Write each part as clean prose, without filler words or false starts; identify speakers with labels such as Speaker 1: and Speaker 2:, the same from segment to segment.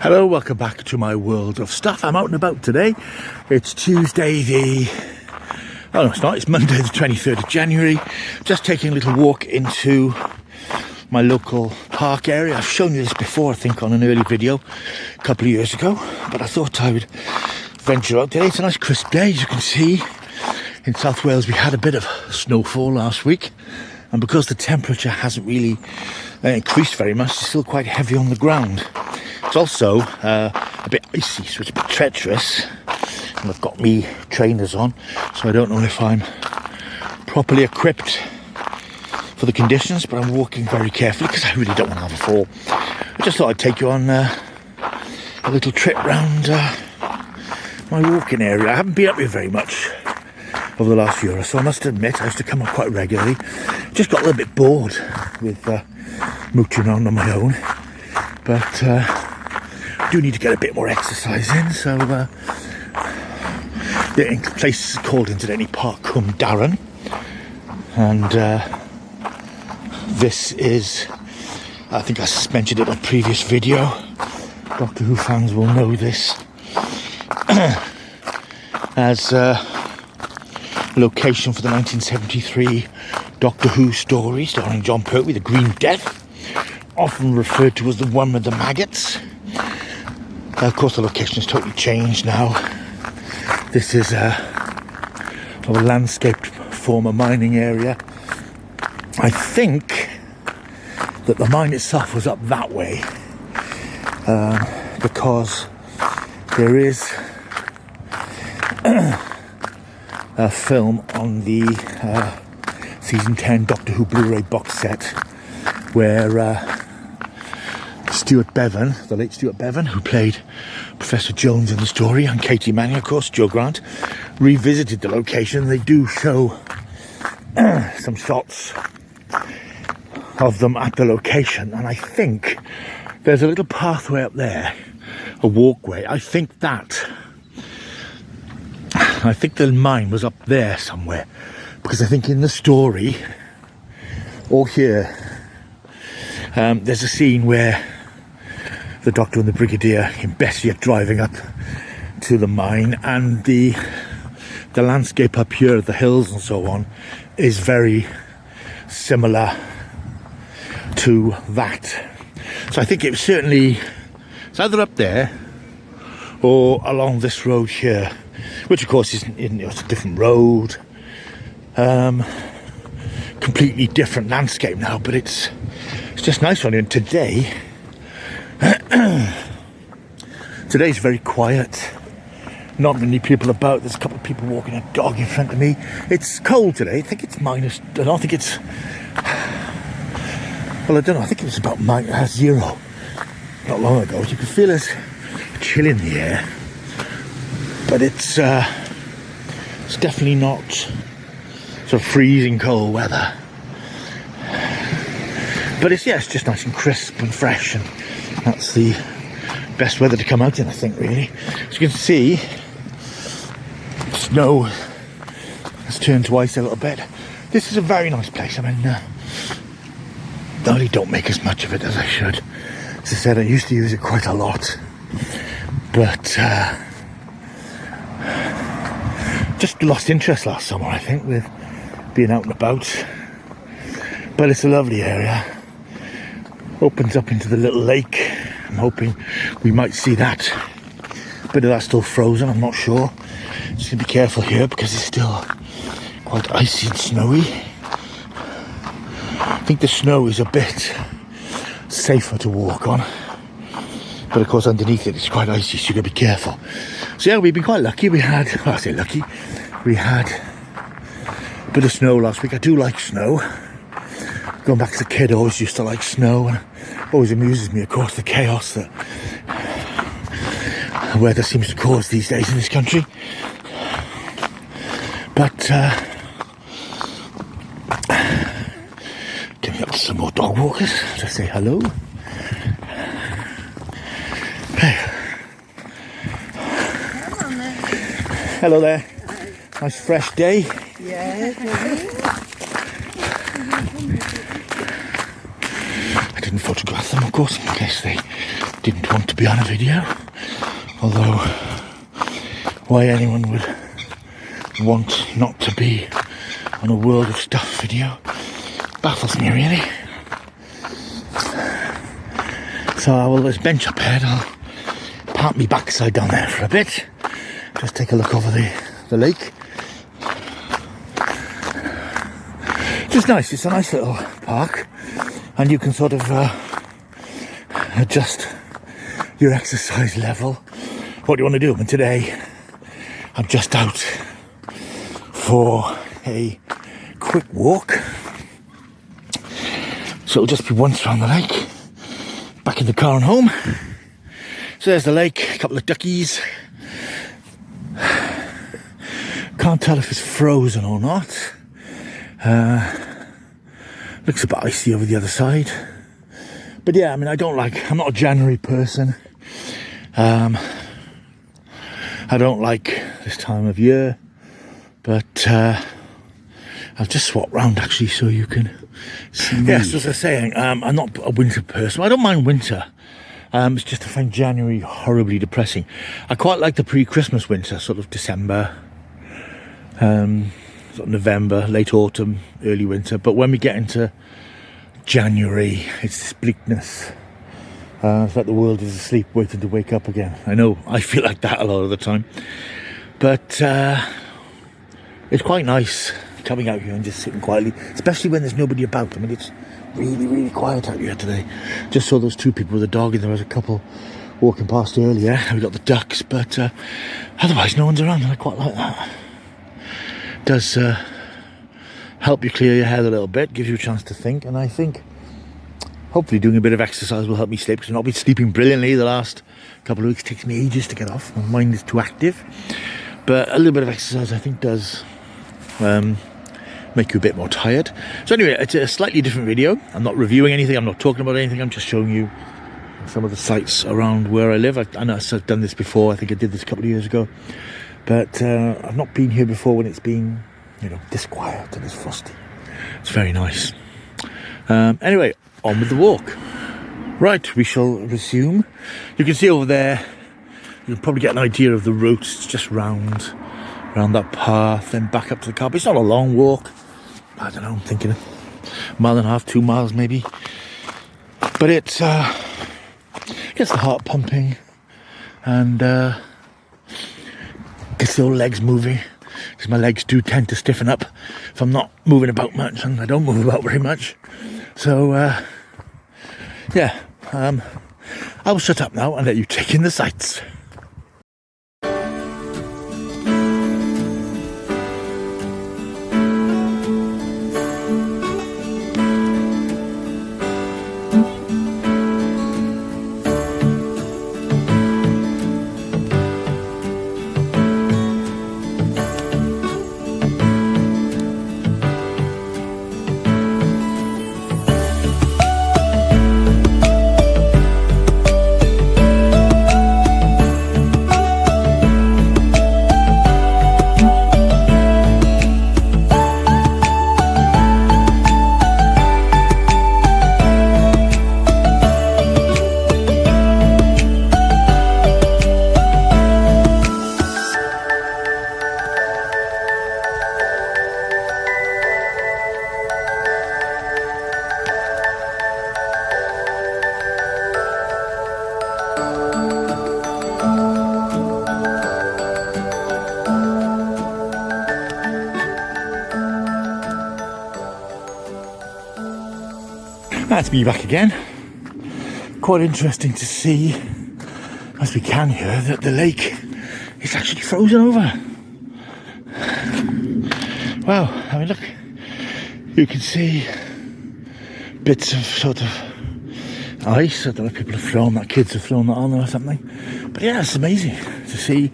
Speaker 1: Hello, welcome back to my world of stuff. I'm out and about today. It's Tuesday it's Monday the 23rd of January. Just taking a little walk into my local park area. I've shown you this before, I think, on an early video a couple of years ago, but I thought I would venture out today. It's a nice crisp day. As you can see, in South Wales we had a bit of snowfall last week, and because the temperature hasn't really increased very much, it's still quite heavy on the ground. It's also a bit icy, so it's a bit treacherous, and I've got me trainers on, so I don't know if I'm properly equipped for the conditions, but I'm walking very carefully because I really don't want to have a fall. I just thought I'd take you on a little trip round my walking area. I haven't been up here very much over the last year or so, I must admit. I used to come up quite regularly. Just got a little bit bored with mooching on my own, but I do need to get a bit more exercise in, so the place is called incidentally Parc Cwm Darran, and this is, I think I mentioned it in a previous video, Doctor Who fans will know this as location for the 1973 Doctor Who story starring John Pertwee, The Green Death, often referred to as the one with the maggots. Of course, the location has totally changed now. This is a landscaped former mining area. I think that the mine itself was up that way because there is a film on the season 10 Doctor Who Blu-ray box set where Stuart Bevan, the late Stuart Bevan, who played Professor Jones in the story, and Katie Manning, of course, Joe Grant, revisited the location. They do show some shots of them at the location, and I think there's a little pathway up there, a walkway. I think the mine was up there somewhere, because I think in the story, or here, there's a scene where the Doctor and the Brigadier in Bessie are driving up to the mine, and the landscape up here, the hills and so on, is very similar to that. So I think it was certainly, it's either up there or along this road here, which of course it's a different road, completely different landscape now, but it's just nice on here. And today's very quiet, not many people about. There's a couple of people walking a dog in front of me. It's cold today. I think it's minus, I don't think it's, well, I don't know, I think it was about zero not long ago. You can feel it chill in the air, but it's definitely not sort of freezing cold weather, but it's just nice and crisp and fresh, and that's the best weather to come out in, I think, really. As you can see, snow has turned to ice a little bit. This is a very nice place. I mean, I really don't make as much of it as I should. As I said, I used to use it quite a lot, but just lost interest last summer, I think, with being out and about. But it's a lovely area. Opens up into the little lake. I'm hoping we might see that. A bit of that still frozen, I'm not sure. Just gonna be careful here because it's still quite icy and snowy. I think the snow is a bit safer to walk on, but of course underneath it it's quite icy, so you've got to be careful. So yeah, we've been quite lucky. We had a bit of snow last week. I do like snow. Going back as a kid, I always used to like snow, and it always amuses me, of course, the chaos that weather seems to cause these days in this country. But getting up to some more dog walkers to say hello. Hey. Hello there. Nice fresh day.
Speaker 2: Yes.
Speaker 1: I didn't photograph them, of course, in case they didn't want to be on a video, although why anyone would want not to be on a World of Stuff video baffles me really. So there's a bench up ahead. I'll park me backside down there for a bit, just take a look over the lake. It's nice, it's a nice little park, and you can sort of adjust your exercise level, what do you want to do. And today I'm just out for a quick walk, so it'll just be once around the lake, back in the car and home. So there's the lake, a couple of duckies. Can't tell if it's frozen or not. Looks a bit icy over the other side. But yeah, I mean, I'm not a January person. I don't like this time of year. But I'll just swap round actually so you can see me. Yes, as I was saying, I'm not a winter person. I don't mind winter. It's just I find January horribly depressing. I quite like the pre-Christmas winter, sort of December, sort of November, late autumn, early winter. But when we get into January, it's this bleakness. It's like the world is asleep, waiting to wake up again. I know, I feel like that a lot of the time. But it's quite nice coming out here and just sitting quietly, especially when there's nobody about. I mean, it's really, really quiet out here today. Just saw those two people with a dog, and there was a couple walking past earlier. We got the ducks, but otherwise no one's around, and I quite like that. Does help you clear your head a little bit, gives you a chance to think, and I think hopefully doing a bit of exercise will help me sleep, because I've not been sleeping brilliantly the last couple of weeks. It takes me ages to get off, my mind is too active, but a little bit of exercise I think does make you a bit more tired. So anyway, it's a slightly different video. I'm not reviewing anything, I'm not talking about anything, I'm just showing you some of the sights around where I live. I know I've done this before, I think I did this a couple of years ago, but I've not been here before when it's been, you know, this quiet and it's frosty. It's very nice. Anyway, on with the walk. Right, we shall resume. You can see over there, you can probably get an idea of the route. It's just round that path, then back up to the car. But it's not a long walk. I don't know, I'm thinking a mile and a half, 2 miles maybe. But it gets the heart pumping and gets the old legs moving, because my legs do tend to stiffen up if I'm not moving about much, and I don't move about very much. So yeah, I will shut up now and let you take in the sights. That's me back again. Quite interesting to see, as we can here, that the lake is actually frozen over. Wow, I mean look, you can see bits of sort of ice. I don't know if people have thrown that, kids have thrown that on there or something. But yeah, it's amazing to see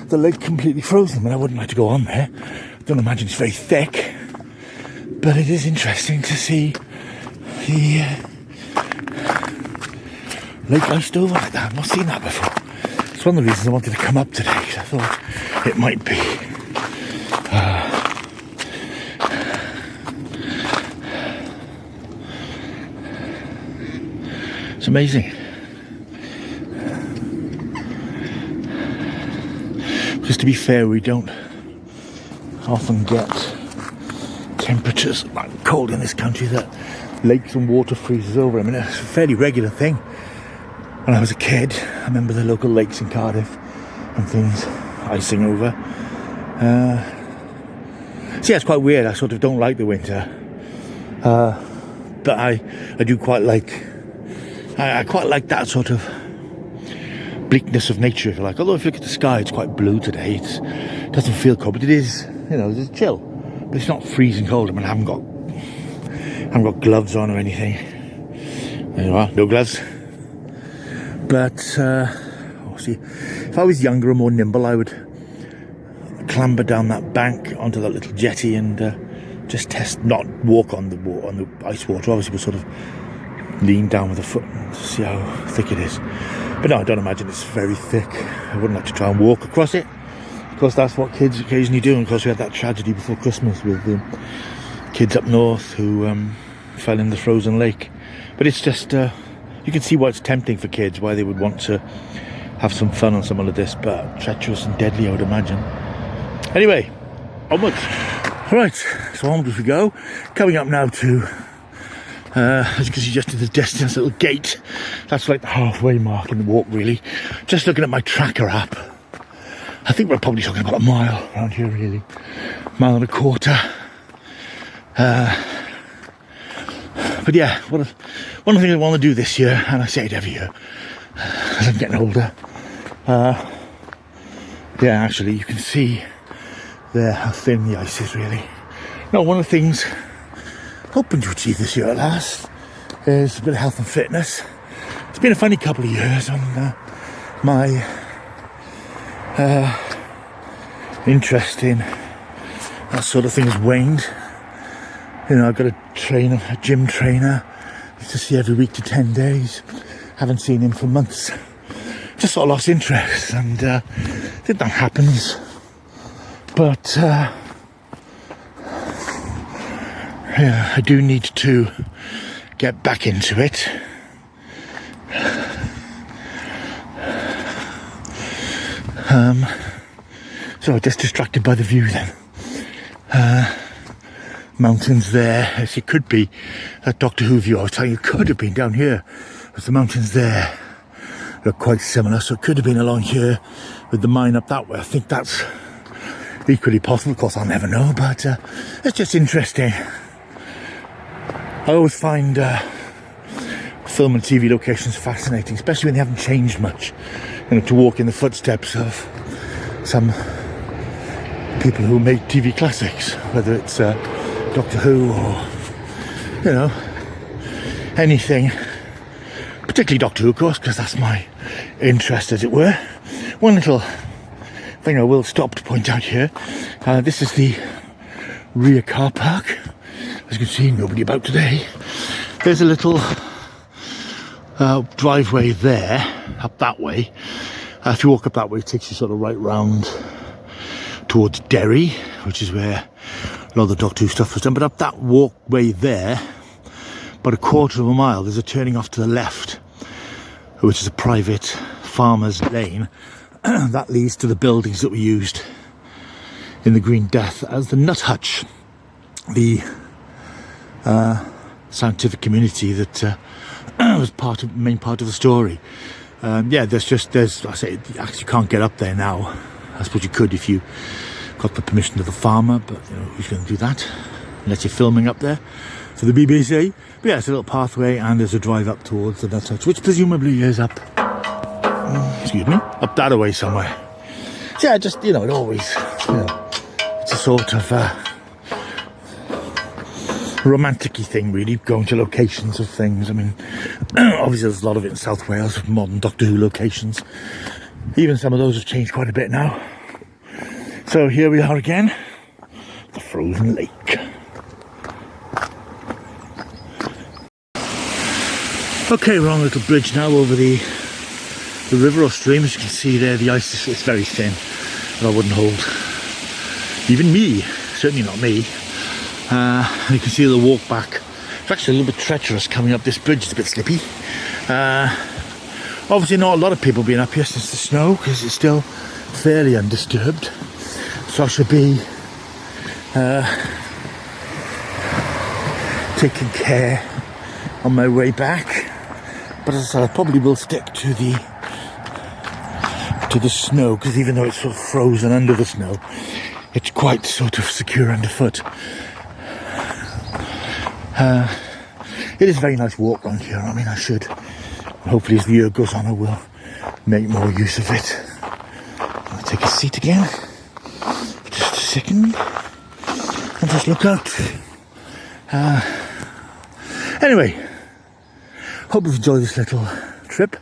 Speaker 1: the lake completely frozen. I mean, I wouldn't like to go on there. I don't imagine it's very thick, but it is interesting to see the lake iced over like that. I've not seen that before. It's one of the reasons I wanted to come up today, because I thought it might be it's amazing. Because to be fair, we don't often get temperatures that cold in this country that lakes and water freezes over. I mean, it's a fairly regular thing. When I was a kid, I remember the local lakes in Cardiff and things icing over. So yeah, it's quite weird. I sort of don't like the winter, but I do quite like. I quite like that sort of bleakness of nature, if you like. Although if you look at the sky, it's quite blue today. It doesn't feel cold, but it is. You know, it's chill, but it's not freezing cold. I mean, I haven't got gloves on or anything. There you are, no gloves. But see, if I was younger and more nimble, I would clamber down that bank onto that little jetty and just not walk on the ice water. Obviously, but sort of lean down with a foot and see how thick it is. But no, I don't imagine it's very thick. I wouldn't like to try and walk across it. Of course, that's what kids occasionally do. And of course, we had that tragedy before Christmas with the kids up north who fell in the frozen lake. But it's just, you can see why it's tempting for kids, why they would want to have some fun on something like this, but treacherous and deadly, I would imagine. Anyway, onwards. Right, so onwards we go. Coming up now to, as you can see, just to the distance, little gate. That's like the halfway mark in the walk, really. Just looking at my tracker app, I think we're probably talking about a mile around here, really. Mile and a quarter. But yeah, one of the things I want to do this year, and I say it every year, as I'm getting older. Yeah, actually, you can see there how thin the ice is, really. Now, one of the things I'm hoping to achieve this year at last is a bit of health and fitness. It's been a funny couple of years, and my interest in that sort of thing has waned. You know, I've got a gym trainer. I used to see every week to 10 days. Haven't seen him for months. Just sort of lost interest, and I think that happens. But yeah, I do need to get back into it. So just distracted by the view then. Mountains there, as it could be that Doctor Who view I was telling you could have been down here, because the mountains there look quite similar, so it could have been along here with the mine up that way. I think that's equally possible. Of course, I'll never know, but it's just interesting. I always find film and TV locations fascinating, especially when they haven't changed much. You know, to walk in the footsteps of some people who make TV classics, whether it's Doctor Who or, you know, anything, particularly Doctor Who, of course, because that's my interest, as it were. One little thing I will stop to point out here, this is the rear car park. As you can see, nobody about today. There's a little driveway there, up that way. If you walk up that way, it takes you sort of right round towards Derry, which is where a lot of the Doctor Who stuff was done. But up that walkway there, about a quarter of a mile, there's a turning off to the left, which is a private farmer's lane. That leads to the buildings that were used in the Green Death as the Nut Hutch, the scientific community that was main part of the story. Yeah, there's I say, you actually can't get up there now. I suppose you could if you got the permission of the farmer, but you know, who's going to do that unless you're filming up there for the BBC? But yeah, it's a little pathway, and there's a drive up towards the Nut Hutch, which presumably is up, excuse me, up that away somewhere. So yeah, just, you know, it always, you know, it's a sort of romantic-y thing, really, going to locations of things. I mean, obviously there's a lot of it in South Wales, modern Doctor Who locations. Even some of those have changed quite a bit now. So here we are again, the frozen lake. Okay, we're on a little bridge now over the river or stream. As you can see there, the ice is very thin, and I wouldn't hold even me, certainly not me. You can see the walk back. It's actually a little bit treacherous coming up this bridge. It's a bit slippy. Obviously not a lot of people being up here since the snow, because it's still fairly undisturbed, so I should be taking care on my way back. But as I said, I probably will stick to the snow, because even though it's sort of frozen under the snow, it's quite sort of secure underfoot. It is a very nice walk around here. I mean, I should, hopefully as the year goes on, I will make more use of it. I'll take a seat again, just a second, and just look out. Anyway, hope you've enjoyed this little trip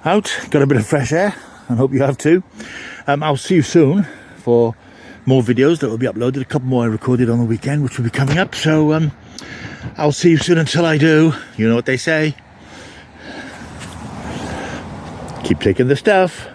Speaker 1: out, got a bit of fresh air, and hope you have too. I'll see you soon for more videos that will be uploaded. A couple more I recorded on the weekend, which will be coming up, so I'll see you soon. Until I do, you know what they say, keep taking the stuff.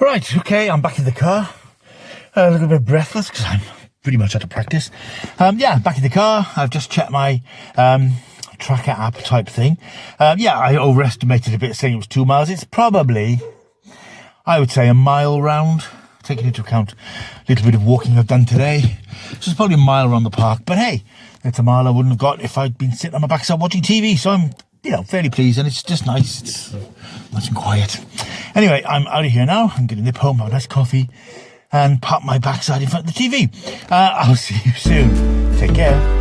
Speaker 1: Right, okay, I'm back in the car. A little bit breathless because I'm pretty much out of practice. Yeah, back in the car. I've just checked my tracker app type thing. Yeah, I overestimated a bit, saying it was 2 miles. It's probably, I would say, a mile round, taking into account a little bit of walking I've done today. So it's probably a mile around the park. But hey, it's a mile I wouldn't have got if I'd been sitting on my backside watching TV. So I'm, you know, fairly pleased, and it's just nice. It's nice and quiet. Anyway, I'm out of here now. I'm going to nip home, have a nice coffee, and pop my backside in front of the TV. I'll see you soon. Take care.